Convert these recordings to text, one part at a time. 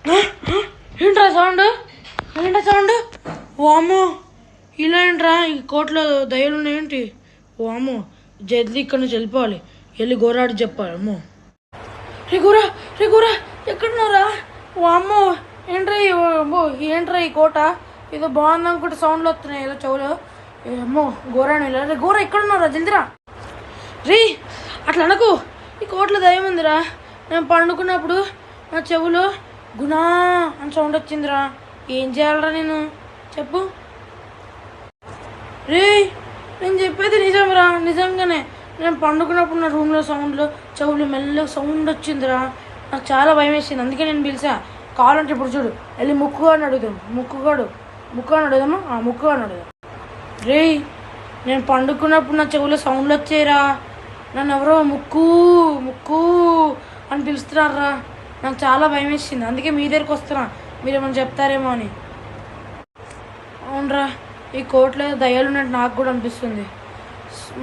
ఏంట్రా సౌండ్? ఏంట్రా సౌండ్? వామ్మో, ఇలా ఏంట్రా? ఈ కోట్లో దయ్యాలు ఉన్నాయేంటి? వామ్మో, జల్దీ ఇక్కడ నుంచి వెళ్ళిపోవాలి. వెళ్ళి గోరాడి చెప్పాలి. అమ్మో, రే గోరా ఎక్కడున్నారా? వామ్మో, ఏంట్రా అమ్మో, ఏంట్రా ఈ కోట? ఏదో బాగుంది అనుకుంటే సౌండ్లు వస్తున్నాయి ఏదో చెవులో. అమ్మో, గోరాని రే గోరా ఎక్కడున్నారా? జల్దిరా రీ. అట్లా అనకు, ఈ కోట్లో దయ్యం ఉందిరా. నేను పండుకున్నప్పుడు నా చెవులో గుణా అని సౌండ్ వచ్చిందిరా. ఏం చేయాలరా నేను? చెప్పు రే. నేను చెప్పేది నిజంరా, నిజంగానే. నేను పండుకున్నప్పుడు నా రూమ్లో సౌండ్లో చెవులు మెల్లగా సౌండ్ వచ్చిందిరా. నాకు చాలా భయం వేసింది, అందుకే నేను పిలిచా. కావాలంటే ఇప్పుడు చూడు, వెళ్ళి ముక్కుగాడిని అడుగుతాను. ముక్కుగాడిని అడుగుదామా? ముక్కుగాడిని అడుగుదాం. రే, నేను పండుకున్నప్పుడు నా చెవులో సౌండ్లు వచ్చాయిరా. నన్ను ఎవరో ముక్కు అని పిలుస్తున్నారా. నాకు చాలా భయం వేసింది, అందుకే మీ దగ్గరికి వస్తున్నా, మీరేమన్నా చెప్తారేమో అని. అవునరా, ఈ కోట్లో దయ్యాలు ఉన్నట్టు నాకు కూడా అనిపిస్తుంది.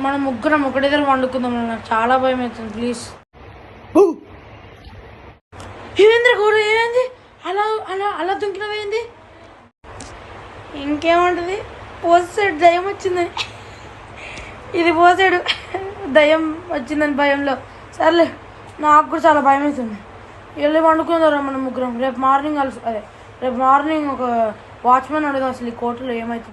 మనం ముగ్గురం ఒకటే దగ్గర వండుకుందాం. నాకు చాలా భయం అవుతుంది, ప్లీజ్. ఏమైంది గోడ? ఏమైంది? అలా అలా అలా దుంకినవేంది? ఇంకేముంటుంది, పోసాడు దయ్యం వచ్చిందని. ఇది పోసాడు దయ్యం వచ్చిందని భయంలో. సర్లే, నాకు కూడా చాలా భయం అవుతుంది. వెళ్ళి వండుకుందారా మనం ముగ్గురం. రేపు మార్నింగ్ ఒక వాచ్మెన్ అడుగుదాం అసలు ఈ కోటలో ఏమవుతుంది.